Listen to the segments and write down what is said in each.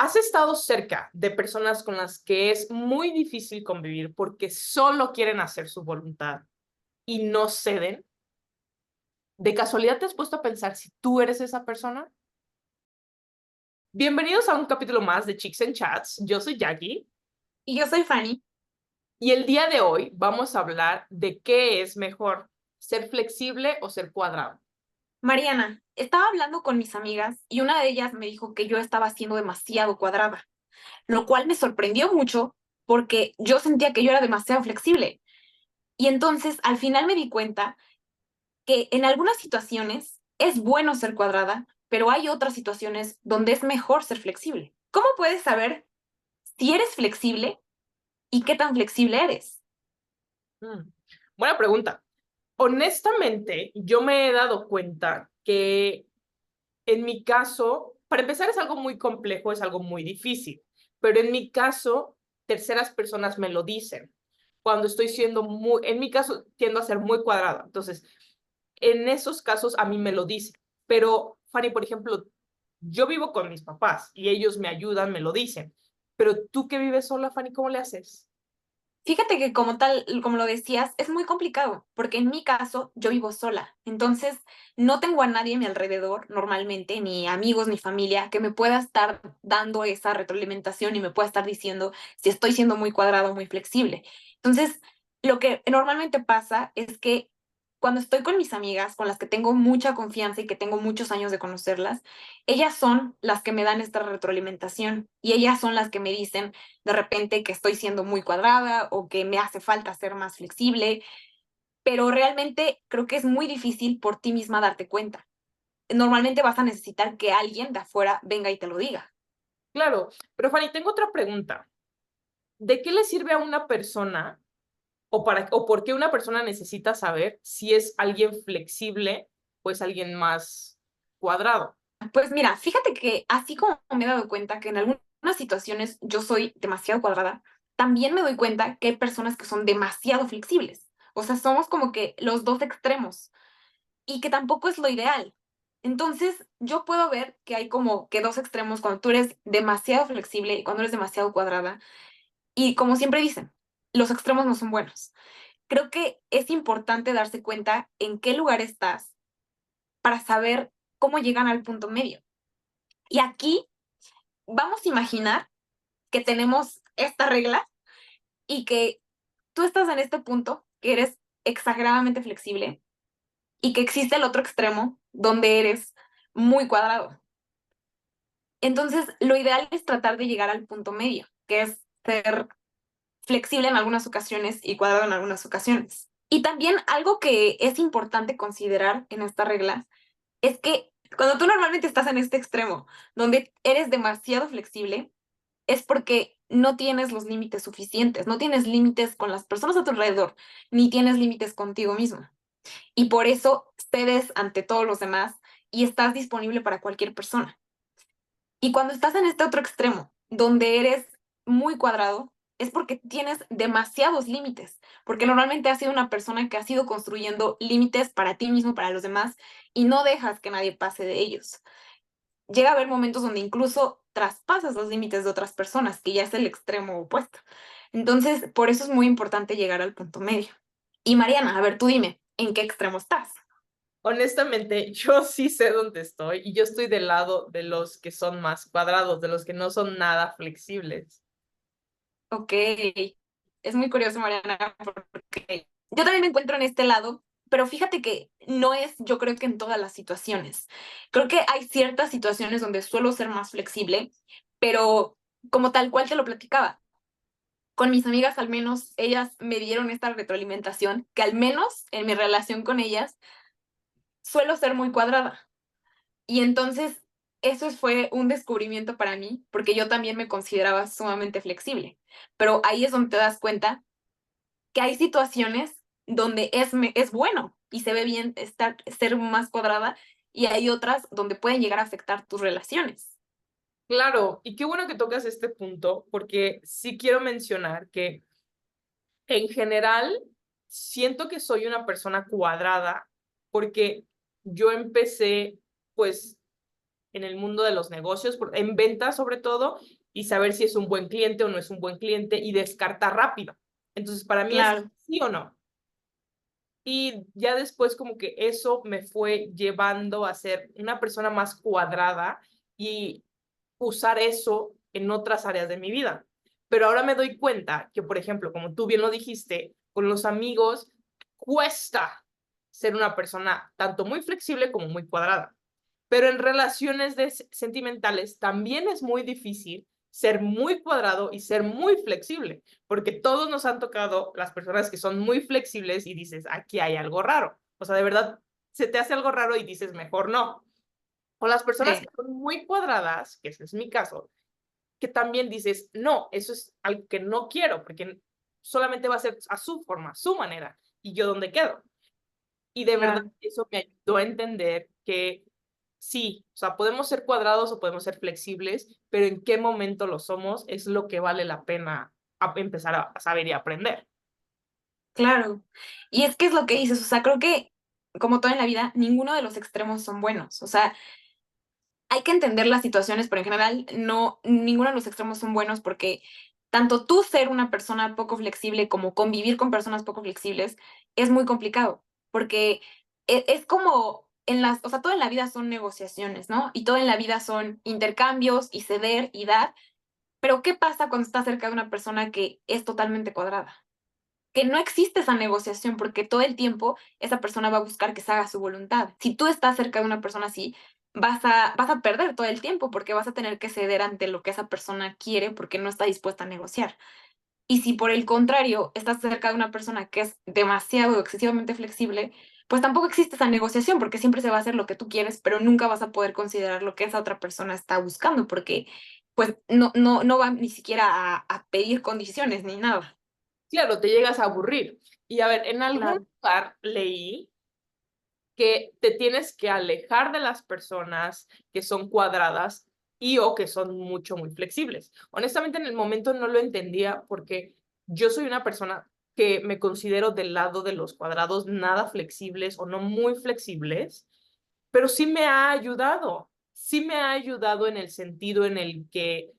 ¿Has estado cerca de personas con las que es muy difícil convivir porque solo quieren hacer su voluntad y no ceden? ¿De casualidad te has puesto a pensar si tú eres esa persona? Bienvenidos a un capítulo más de Chicks and Chats. Yo soy Jackie Y yo soy Fanny. y el día de hoy vamos a hablar de qué es mejor, ser flexible o ser cuadrado. Mariana, estaba hablando con mis amigas y una de ellas me dijo que yo estaba siendo demasiado cuadrada, lo cual me sorprendió mucho porque yo sentía que yo era demasiado flexible. Y entonces al final me di cuenta que en algunas situaciones es bueno ser cuadrada, pero hay otras situaciones donde es mejor ser flexible. ¿Cómo puedes saber si eres flexible y qué tan flexible eres? Mm, Buena pregunta. Honestamente, yo me he dado cuenta que en mi caso, para empezar, es algo muy complejo, es algo muy difícil, pero en mi caso, terceras personas me lo dicen. Cuando estoy siendo en mi caso, tiendo a ser muy cuadrada. Entonces, en esos casos a mí me lo dicen. Pero, Fanny, por ejemplo, yo vivo con mis papás y ellos me ayudan, me lo dicen. Pero tú que vives sola, Fanny, ¿cómo le haces? Fíjate que como tal, como lo decías, es muy complicado, porque en mi caso yo vivo sola, entonces no tengo a nadie a mi alrededor normalmente, ni amigos, ni familia, que me pueda estar dando esa retroalimentación y me pueda estar diciendo si estoy siendo muy cuadrado o muy flexible. Entonces, lo que normalmente pasa es que cuando estoy con mis amigas, con las que tengo mucha confianza y que tengo muchos años de conocerlas, ellas son las que me dan esta retroalimentación y ellas son las que me dicen de repente que estoy siendo muy cuadrada o que me hace falta ser más flexible, pero realmente creo que es muy difícil por ti misma darte cuenta. Normalmente vas a necesitar que alguien de afuera venga y te lo diga. Claro, pero Fanny, tengo otra pregunta. ¿De qué le sirve a una persona o por qué una persona necesita saber si es alguien flexible o es alguien más cuadrado? Pues mira, fíjate que así como me he dado cuenta que en algunas situaciones yo soy demasiado cuadrada, también me doy cuenta que hay personas que son demasiado flexibles. O sea, somos como que los dos extremos y que tampoco es lo ideal. Entonces, yo puedo ver que hay como que dos extremos cuando tú eres demasiado flexible y cuando eres demasiado cuadrada. Y como siempre dicen, los extremos no son buenos. Creo que es importante darse cuenta en qué lugar estás para saber cómo llegan al punto medio. Y aquí vamos a imaginar que tenemos esta regla y que tú estás en este punto, que eres exageradamente flexible y que existe el otro extremo donde eres muy cuadrado. Entonces, lo ideal es tratar de llegar al punto medio, que es ser flexible en algunas ocasiones y cuadrado en algunas ocasiones. Y también algo que es importante considerar en esta regla es que cuando tú normalmente estás en este extremo, donde eres demasiado flexible, es porque no tienes los límites suficientes, no tienes límites con las personas a tu alrededor, ni tienes límites contigo mismo. Y por eso cedes ante todos los demás y estás disponible para cualquier persona. Y cuando estás en este otro extremo, donde eres muy cuadrado, es porque tienes demasiados límites, porque normalmente has sido una persona que ha ido construyendo límites para ti mismo, para los demás, y no dejas que nadie pase de ellos. Llega a haber momentos donde incluso traspasas los límites de otras personas, que ya es el extremo opuesto. Entonces, por eso es muy importante llegar al punto medio. Y Mariana, a ver, tú dime, ¿en qué extremo estás? Honestamente, yo sí sé dónde estoy y yo estoy del lado de los que son más cuadrados, de los que no son nada flexibles. Ok, es muy curioso, Mariana, porque yo también me encuentro en este lado, pero fíjate que no es, yo creo que en todas las situaciones. Creo que hay ciertas situaciones donde suelo ser más flexible, pero como tal cual te lo platicaba, con mis amigas al menos ellas me dieron esta retroalimentación, que al menos en mi relación con ellas suelo ser muy cuadrada. Y entonces eso fue un descubrimiento para mí, porque yo también me consideraba sumamente flexible. Pero ahí es donde te das cuenta que hay situaciones donde es bueno y se ve bien ser más cuadrada y hay otras donde pueden llegar a afectar tus relaciones. Claro, y qué bueno que tocas este punto, porque sí quiero mencionar que en general siento que soy una persona cuadrada, porque yo empecé, pues, en el mundo de los negocios, en ventas sobre todo, y saber si es un buen cliente o no es un buen cliente y descartar rápido. Entonces, para mí es Claro, sí o no. Y ya después como que eso me fue llevando a ser una persona más cuadrada y usar eso en otras áreas de mi vida. Pero ahora me doy cuenta que, por ejemplo, como tú bien lo dijiste, con los amigos cuesta ser una persona tanto muy flexible como muy cuadrada. Pero en relaciones sentimentales también es muy difícil ser muy cuadrado y ser muy flexible, porque todos nos han tocado las personas que son muy flexibles y dices, aquí hay algo raro. O sea, de verdad, se te hace algo raro y dices, mejor no. O las personas sí, que son muy cuadradas, que ese es mi caso, que también dices, no, eso es algo que no quiero, porque solamente va a ser a su forma, a su manera, y yo dónde quedo. Y de verdad, claro. eso me ayudó a entender que sí, o sea, podemos ser cuadrados o podemos ser flexibles, pero en qué momento lo somos es lo que vale la pena empezar a saber y aprender. Claro. Y es que es lo que dices, o sea, creo que, como todo en la vida, ninguno de los extremos son buenos. O sea, hay que entender las situaciones, pero en general no, ninguno de los extremos son buenos porque tanto tú ser una persona poco flexible como convivir con personas poco flexibles es muy complicado, porque es como en las, o sea, todo en la vida son negociaciones, ¿no? Y todo en la vida son intercambios y ceder y dar, pero ¿qué pasa cuando estás cerca de una persona que es totalmente cuadrada? Que no existe esa negociación porque todo el tiempo esa persona va a buscar que se haga su voluntad. Si tú estás cerca de una persona así, vas a perder todo el tiempo porque vas a tener que ceder ante lo que esa persona quiere porque no está dispuesta a negociar. Y si por el contrario estás cerca de una persona que es demasiado excesivamente flexible, pues tampoco existe esa negociación porque siempre se va a hacer lo que tú quieres, pero nunca vas a poder considerar lo que esa otra persona está buscando porque pues no va ni siquiera a pedir condiciones ni nada. Claro, te llegas a aburrir. Y a ver, en algún Claro. lugar leí que te tienes que alejar de las personas que son cuadradas y o que son mucho, muy flexibles. Honestamente, en el momento no lo entendía porque yo soy una persona que me considero del lado de los cuadrados nada flexibles o no muy flexibles, pero sí me ha ayudado en el sentido en el que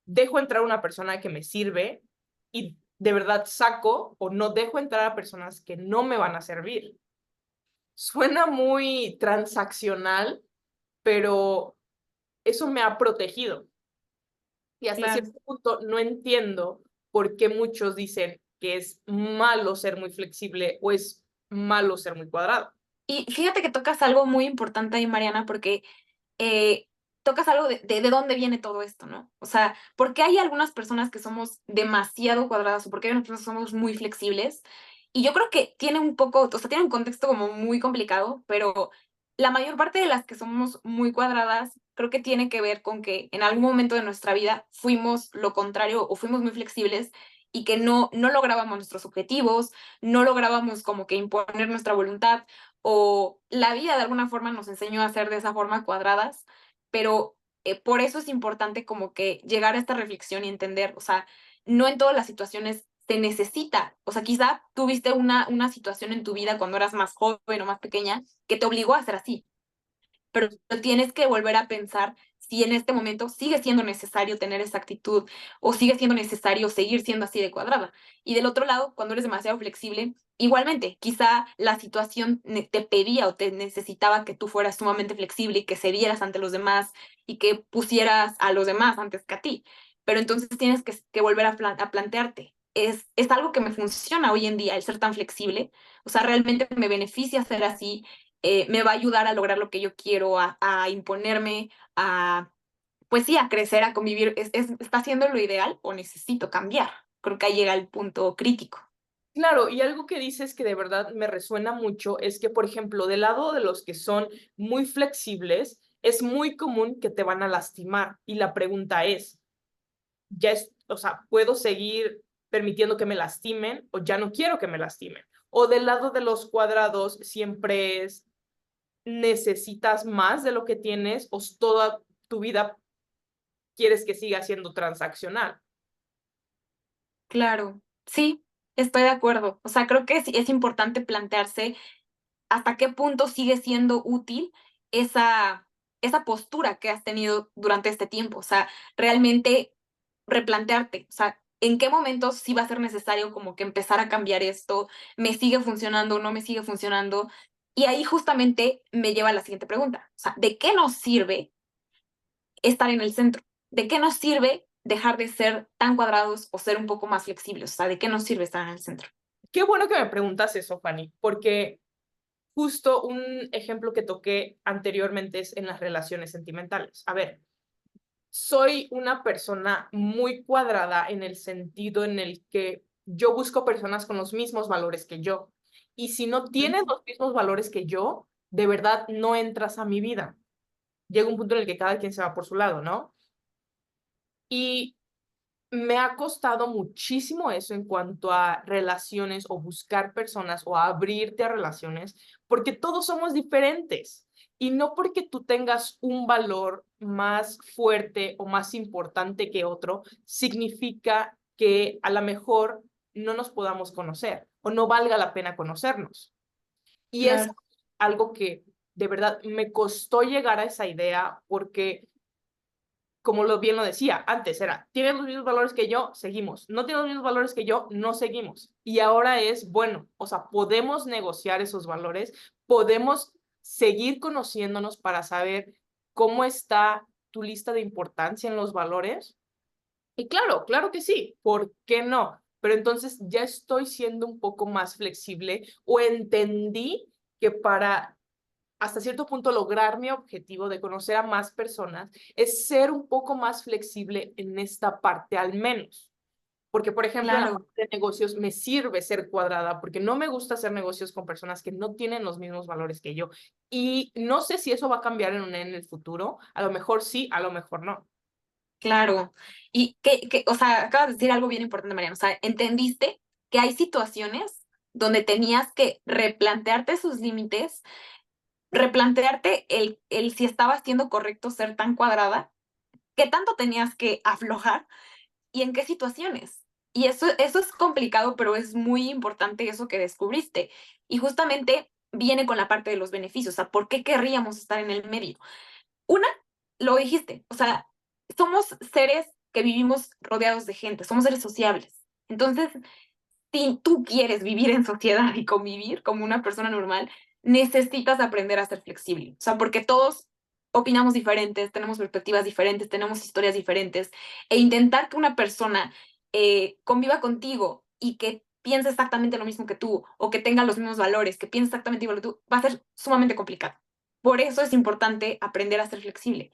dejo entrar a una persona que me sirve y de verdad saco o no dejo entrar a personas que no me van a servir. Suena muy transaccional, pero eso me ha protegido. Y hasta Claro. cierto punto no entiendo por qué muchos dicen que es malo ser muy flexible o es malo ser muy cuadrado. Y fíjate que tocas algo muy importante ahí, Mariana, porque eh, tocas algo de dónde viene todo esto, ¿no? O sea, porque hay algunas personas que somos demasiado cuadradas o porque hay unas personas que somos muy flexibles. Y yo creo que tiene un poco, o sea, tiene un contexto como muy complicado, pero la mayor parte de las que somos muy cuadradas, creo que tiene que ver con que en algún momento de nuestra vida fuimos lo contrario o fuimos muy flexibles y que no lográbamos nuestros objetivos, no lográbamos como que imponer nuestra voluntad o la vida de alguna forma nos enseñó a hacer de esa forma cuadradas, pero por eso es importante como que llegar a esta reflexión y entender, o sea, no en todas las situaciones se necesita, o sea, quizá tuviste una situación en tu vida cuando eras más joven o más pequeña que te obligó a ser así, pero tienes que volver a pensar si en este momento sigue siendo necesario tener esa actitud o sigue siendo necesario seguir siendo así de cuadrada. Y del otro lado, cuando eres demasiado flexible, igualmente, quizá la situación te pedía o te necesitaba que tú fueras sumamente flexible y que cedieras ante los demás y que pusieras a los demás antes que a ti. Pero entonces tienes que volver a plantearte. Es algo que me funciona hoy en día, el ser tan flexible. O sea, realmente me beneficia ser así, me va a ayudar a lograr lo que yo quiero, a imponerme, a, pues sí, a crecer, a convivir. ¿Está siendo lo ideal o necesito cambiar? Creo que ahí llega el punto crítico. Claro, y algo que dices que de verdad me resuena mucho es que, por ejemplo, del lado de los que son muy flexibles, es muy común que te van a lastimar. Y la pregunta es, ya es, o sea, ¿puedo seguir permitiendo que me lastimen o ya no quiero que me lastimen? O del lado de los cuadrados siempre es, necesitas más de lo que tienes o toda tu vida quieres que siga siendo transaccional. Claro, sí, estoy de acuerdo. O sea, creo que es importante plantearse hasta qué punto sigue siendo útil esa, esa postura que has tenido durante este tiempo. O sea, realmente replantearte, o sea, ¿en qué momentos sí va a ser necesario como que empezar a cambiar esto? ¿Me sigue funcionando? ¿No me sigue funcionando? Y ahí justamente me lleva a la siguiente pregunta. O sea, ¿de qué nos sirve estar en el centro? ¿De qué nos sirve dejar de ser tan cuadrados o ser un poco más flexibles? O sea, ¿de qué nos sirve estar en el centro? Qué bueno que me preguntas eso, Fanny, porque justo un ejemplo que toqué anteriormente es en las relaciones sentimentales. A ver, soy una persona muy cuadrada en el sentido en el que yo busco personas con los mismos valores que yo. Y si no Ujú. tienes los mismos valores que yo, de verdad no entras a mi vida. Llega un punto en el que cada quien se va por su lado, ¿no? Y me ha costado muchísimo eso en cuanto a relaciones o buscar personas o abrirte a relaciones, porque todos somos diferentes. Y no porque tú tengas un valor más fuerte o más importante que otro, significa que a lo mejor no nos podamos conocer o no valga la pena conocernos. Y es Claro, algo que de verdad me costó llegar a esa idea porque como bien lo decía antes, era, tienes los mismos valores que yo, seguimos. No tienes los mismos valores que yo, no seguimos. Y ahora es, bueno, o sea, podemos negociar esos valores, podemos seguir conociéndonos para saber cómo está tu lista de importancia en los valores. Y claro, claro que sí, ¿por qué no? Pero entonces ya estoy siendo un poco más flexible o entendí que para hasta cierto punto lograr mi objetivo de conocer a más personas es ser un poco más flexible en esta parte al menos. Porque, por ejemplo, en la claro. parte de negocios me sirve ser cuadrada porque no me gusta hacer negocios con personas que no tienen los mismos valores que yo. Y no sé si eso va a cambiar en el futuro. A lo mejor sí, a lo mejor no. Claro. Y o sea, acabas de decir algo bien importante, Mariana. O sea, entendiste que hay situaciones donde tenías que replantearte sus límites, replantearte el si estaba siendo correcto ser tan cuadrada, qué tanto tenías que aflojar y en qué situaciones. Y eso es complicado, pero es muy importante eso que descubriste. Y justamente viene con la parte de los beneficios. O sea, ¿por qué querríamos estar en el medio? Una, lo dijiste, o sea, somos seres que vivimos rodeados de gente, somos seres sociables. Entonces, si tú quieres vivir en sociedad y convivir como una persona normal, necesitas aprender a ser flexible. O sea, porque todos opinamos diferentes, tenemos perspectivas diferentes, tenemos historias diferentes, e intentar que una persona conviva contigo y que piense exactamente lo mismo que tú, o que tenga los mismos valores, que piense exactamente igual que tú, va a ser sumamente complicado. Por eso es importante aprender a ser flexible.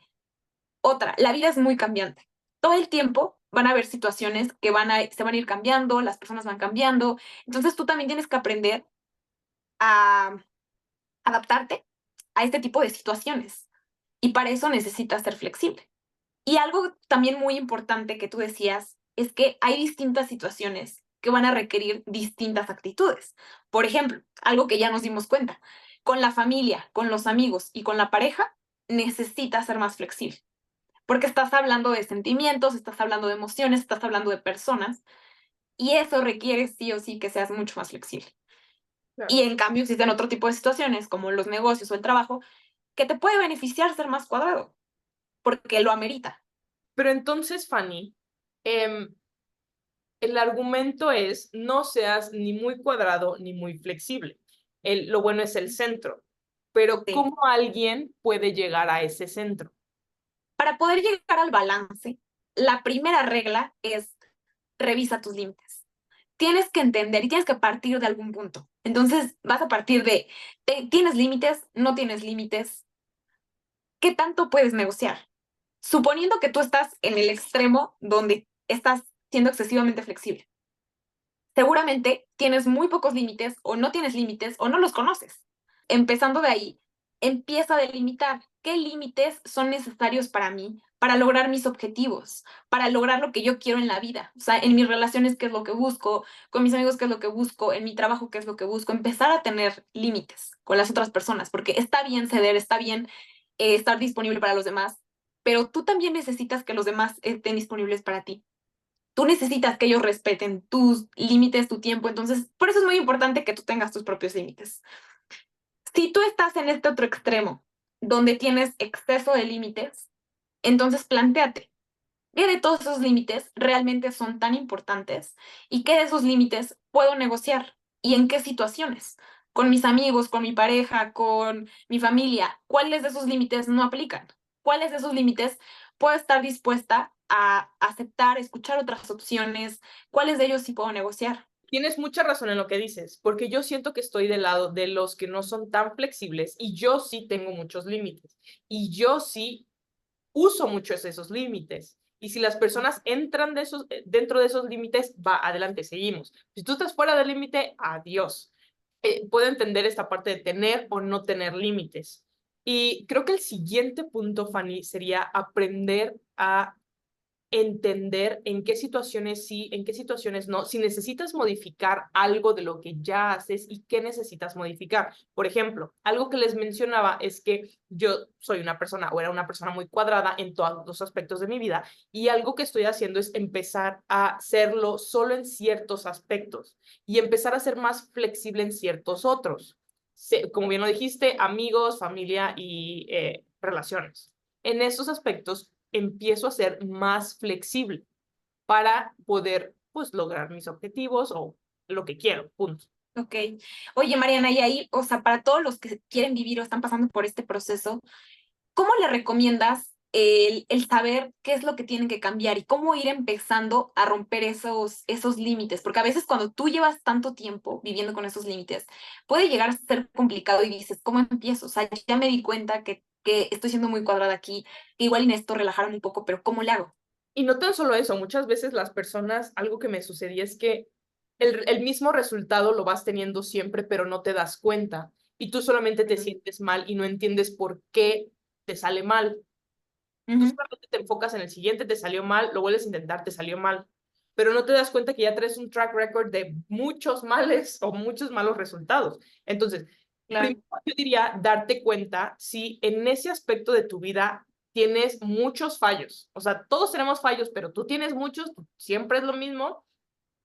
Otra, la vida es muy cambiante. Todo el tiempo van a haber situaciones que se van a ir cambiando, las personas van cambiando. Entonces tú también tienes que aprender a adaptarte a este tipo de situaciones. Y para eso necesitas ser flexible. Y algo también muy importante que tú decías es que hay distintas situaciones que van a requerir distintas actitudes. Por ejemplo, algo que ya nos dimos cuenta, con la familia, con los amigos y con la pareja, necesitas ser más flexible porque estás hablando de sentimientos, estás hablando de emociones, estás hablando de personas, y eso requiere sí o sí que seas mucho más flexible. Claro. Y en cambio existen otro tipo de situaciones, como los negocios o el trabajo, que te puede beneficiar ser más cuadrado, porque lo amerita. Pero entonces, Fanny, el argumento es no seas ni muy cuadrado ni muy flexible. Lo bueno es el centro. Pero Sí. ¿cómo alguien puede llegar a ese centro? Para poder llegar al balance, la primera regla es revisa tus límites. Tienes que entender y tienes que partir de algún punto. Entonces, vas a partir de, ¿tienes límites? ¿No tienes límites? ¿Qué tanto puedes negociar? Suponiendo que tú estás en el extremo donde estás siendo excesivamente flexible, seguramente tienes muy pocos límites o no tienes límites o no los conoces. Empezando de ahí, empieza a delimitar qué límites son necesarios para mí, para lograr mis objetivos, para lograr lo que yo quiero en la vida. O sea, en mis relaciones, qué es lo que busco, con mis amigos, qué es lo que busco, en mi trabajo, qué es lo que busco. Empezar a tener límites con las otras personas, porque está bien ceder, está bien estar disponible para los demás, pero tú también necesitas que los demás estén disponibles para ti. Tú necesitas que ellos respeten tus límites, tu tiempo, entonces por eso es muy importante que tú tengas tus propios límites. Si tú estás en este otro extremo, donde tienes exceso de límites, entonces plantéate, ¿qué de todos esos límites realmente son tan importantes? ¿Y qué de esos límites puedo negociar? ¿Y en qué situaciones? Con mis amigos, con mi pareja, con mi familia, ¿cuáles de esos límites no aplican? ¿Cuáles de esos límites puedo estar dispuesta a aceptar, escuchar otras opciones? ¿Cuáles de ellos sí puedo negociar? Tienes mucha razón en lo que dices, porque yo siento que estoy del lado de los que no son tan flexibles y yo sí tengo muchos límites y yo sí uso muchos esos límites. Y si las personas entran dentro de esos límites, va, adelante, seguimos. Si tú estás fuera del límite, adiós. Puedo entender esta parte de tener o no tener límites. Y creo que el siguiente punto, Fanny, sería aprender a entender en qué situaciones sí, en qué situaciones no, si necesitas modificar algo de lo que ya haces y qué necesitas modificar. Por ejemplo, algo que les mencionaba es que yo soy una persona o era una persona muy cuadrada en todos los aspectos de mi vida y algo que estoy haciendo es empezar a hacerlo solo en ciertos aspectos y empezar a ser más flexible en ciertos otros. Como bien lo dijiste, amigos, familia y relaciones. En esos aspectos empiezo a ser más flexible para poder, pues, lograr mis objetivos o lo que quiero, punto. Ok. Oye, Mariana, y ahí, o sea, para todos los que quieren vivir o están pasando por este proceso, ¿cómo le recomiendas el saber qué es lo que tienen que cambiar y cómo ir empezando a romper esos límites? Porque a veces cuando tú llevas tanto tiempo viviendo con esos límites, puede llegar a ser complicado y dices, ¿cómo empiezo? O sea, ya me di cuenta que estoy siendo muy cuadrada aquí, que igual y necesito relajarme un poco, pero ¿cómo le hago? Y no tan solo eso, muchas veces las personas, algo que me sucedía es que el mismo resultado lo vas teniendo siempre, pero no te das cuenta. Y tú solamente te sientes mal y no entiendes por qué te sale mal. Tú Ujú, solamente te enfocas en el siguiente, te salió mal, lo vuelves a intentar, te salió mal. Pero no te das cuenta que ya traes un track record de muchos males o muchos malos resultados. Entonces, claro, primero yo diría darte cuenta si en ese aspecto de tu vida tienes muchos fallos. O sea, todos tenemos fallos, pero tú tienes muchos, siempre es lo mismo.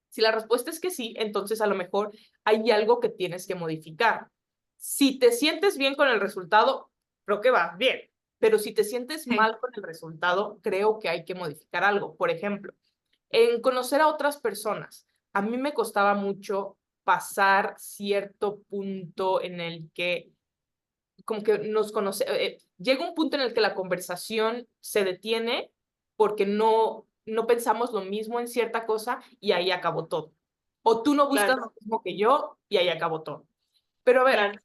Si la respuesta es que sí, entonces a lo mejor hay algo que tienes que modificar. Si te sientes bien con el resultado, creo que vas bien. Pero si te sientes sí. mal con el resultado, creo que hay que modificar algo. Por ejemplo, en conocer a otras personas. A mí me costaba mucho pasar cierto punto en el que como que nos conoce, llega un punto en el que la conversación se detiene porque no pensamos lo mismo en cierta cosa y ahí acabó todo. O tú no buscas Claro, lo mismo que yo y ahí acabó todo. Pero a ver, claro,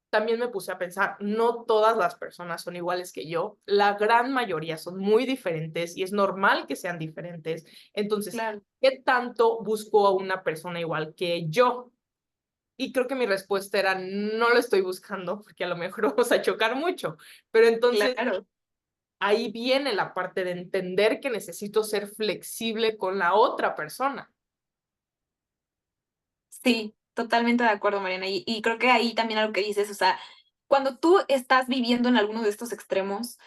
también me puse a pensar, no todas las personas son iguales que yo, la gran mayoría son muy diferentes y es normal que sean diferentes. Entonces, claro. ¿qué tanto busco a una persona igual que yo? Y creo que mi respuesta era, no lo estoy buscando porque a lo mejor vamos a chocar mucho. Pero entonces Claro, ahí viene la parte de entender que necesito ser flexible con la otra persona. sí, totalmente de acuerdo, Mariana. Y creo que ahí también a lo que dices, o sea, cuando tú estás viviendo en alguno de estos extremos,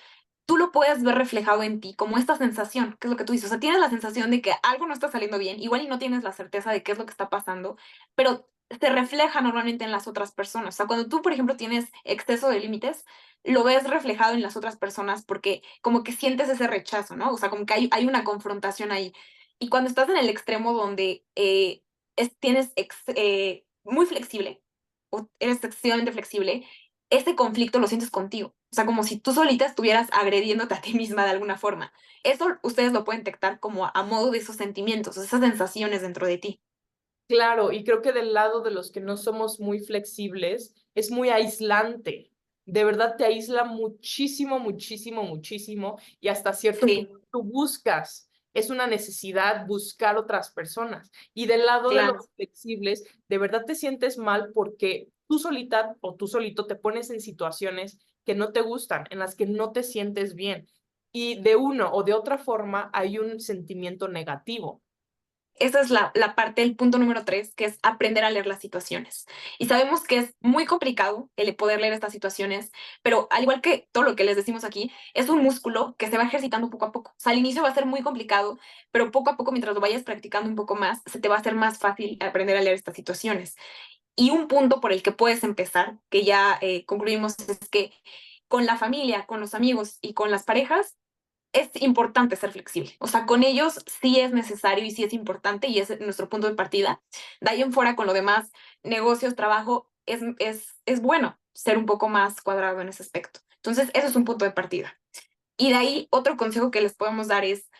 tú lo puedes ver reflejado en ti, como esta sensación, que es lo que tú dices. O sea, tienes la sensación de que algo no está saliendo bien, igual y no tienes la certeza de qué es lo que está pasando, pero se refleja normalmente en las otras personas. O sea, cuando tú, por ejemplo, tienes exceso de límites, lo ves reflejado en las otras personas porque como que sientes ese rechazo, ¿no? O sea, como que hay una confrontación ahí. Y cuando estás en el extremo donde tienes muy flexible o eres excesivamente flexible, ese conflicto lo sientes contigo. O sea, como si tú solita estuvieras agrediéndote a ti misma de alguna forma. Eso ustedes lo pueden detectar como a modo de esos sentimientos, esas sensaciones dentro de ti. Claro, y creo que del lado de los que no somos muy flexibles, es muy aislante. De verdad te aísla muchísimo, muchísimo, muchísimo, y hasta cierto Sí, punto tú buscas, es una necesidad buscar otras personas. Y del lado de claro. los flexibles, de verdad te sientes mal porque tú solita o tú solito te pones en situaciones que no te gustan, en las que no te sientes bien. Y de uno o de otra forma hay un sentimiento negativo. Esa es la parte, el punto número 3, que es aprender a leer las situaciones. Y sabemos que es muy complicado el poder leer estas situaciones, pero al igual que todo lo que les decimos aquí, es un músculo que se va ejercitando poco a poco. O sea, al inicio va a ser muy complicado, pero poco a poco, mientras lo vayas practicando un poco más, se te va a hacer más fácil aprender a leer estas situaciones. Y un punto por el que puedes empezar, que ya concluimos, es que con la familia, con los amigos y con las parejas, es importante ser flexible. O sea, con ellos sí es necesario y sí es importante y es nuestro punto de partida. De ahí en fuera, con lo demás, negocios, trabajo, es bueno ser un poco más cuadrado en ese aspecto. Entonces, eso es un punto de partida. Y de ahí, otro consejo que les podemos dar es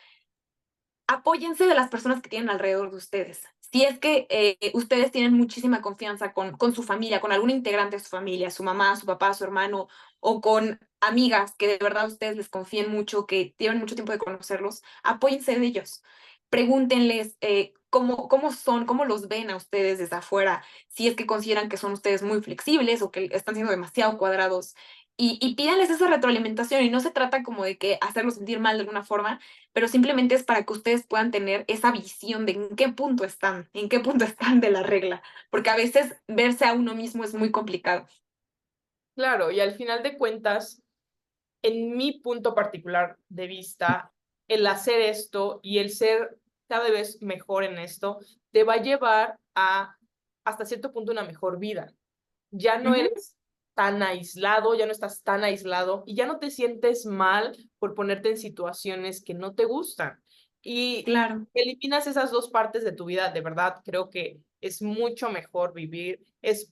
apóyense de las personas que tienen alrededor de ustedes. Si es que ustedes tienen muchísima confianza con su familia, con algún integrante de su familia, su mamá, su papá, su hermano, o con amigas que de verdad ustedes les confíen mucho, que tienen mucho tiempo de conocerlos, apóyense de ellos. Pregúntenles cómo son, cómo los ven a ustedes desde afuera, si es que consideran que son ustedes muy flexibles o que están siendo demasiado cuadrados. Y pídanles esa retroalimentación y no se trata como de que hacerlos sentir mal de alguna forma, pero simplemente es para que ustedes puedan tener esa visión de en qué punto están de la regla, porque a veces verse a uno mismo es muy complicado. Claro, y al final de cuentas, en mi punto particular de vista, el hacer esto y el ser cada vez mejor en esto, te va a llevar a, hasta cierto punto, una mejor vida. Ya no Ujú, eres tan aislado, ya no estás tan aislado y ya no te sientes mal por ponerte en situaciones que no te gustan. Y claro. eliminas esas dos partes de tu vida, de verdad, creo que es mucho mejor vivir,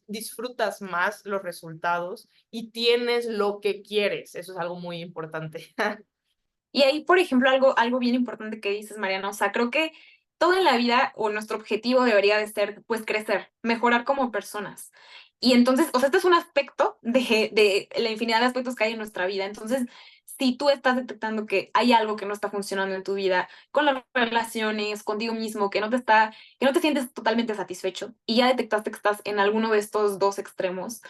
disfrutas más los resultados y tienes lo que quieres. Eso es algo muy importante. Y ahí, por ejemplo, algo bien importante que dices, Mariana, o sea, creo que todo en la vida o nuestro objetivo debería de ser, pues, crecer, mejorar como personas. Y entonces, o sea, este es un aspecto de la infinidad de aspectos que hay en nuestra vida. Entonces, si tú estás detectando que hay algo que no está funcionando en tu vida, con las relaciones, contigo mismo, que no te sientes totalmente satisfecho y ya detectaste que estás en alguno de estos dos extremos,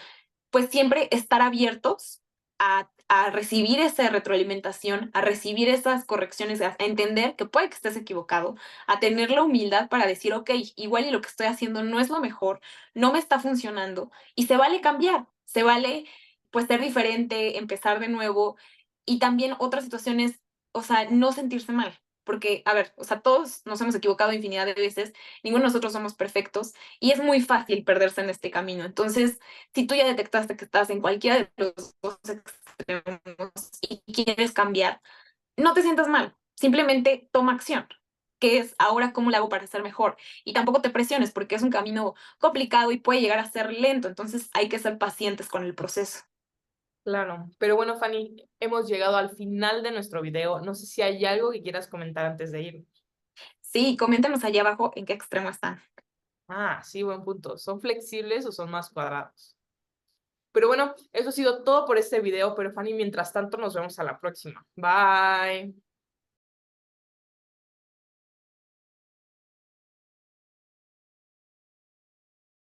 pues siempre estar abiertos a recibir esa retroalimentación, a recibir esas correcciones, a entender que puede que estés equivocado, a tener la humildad para decir, ok, igual y lo que estoy haciendo no es lo mejor, no me está funcionando y se vale cambiar, se vale pues ser diferente, empezar de nuevo y también otras situaciones, o sea, no sentirse mal. Porque, a ver, o sea, todos nos hemos equivocado infinidad de veces, ninguno de nosotros somos perfectos y es muy fácil perderse en este camino. Entonces, si tú ya detectaste que estás en cualquiera de los dos extremos y quieres cambiar, no te sientas mal, simplemente toma acción, que es ahora cómo le hago para ser mejor. Y tampoco te presiones porque es un camino complicado y puede llegar a ser lento, entonces hay que ser pacientes con el proceso. Claro, pero bueno, Fanny, hemos llegado al final de nuestro video. No sé si hay algo que quieras comentar antes de ir. Sí, coméntanos allá abajo en qué extremo están. Ah, sí, buen punto. ¿Son flexibles o son más cuadrados? Pero bueno, eso ha sido todo por este video, pero Fanny, mientras tanto, nos vemos a la próxima. Bye.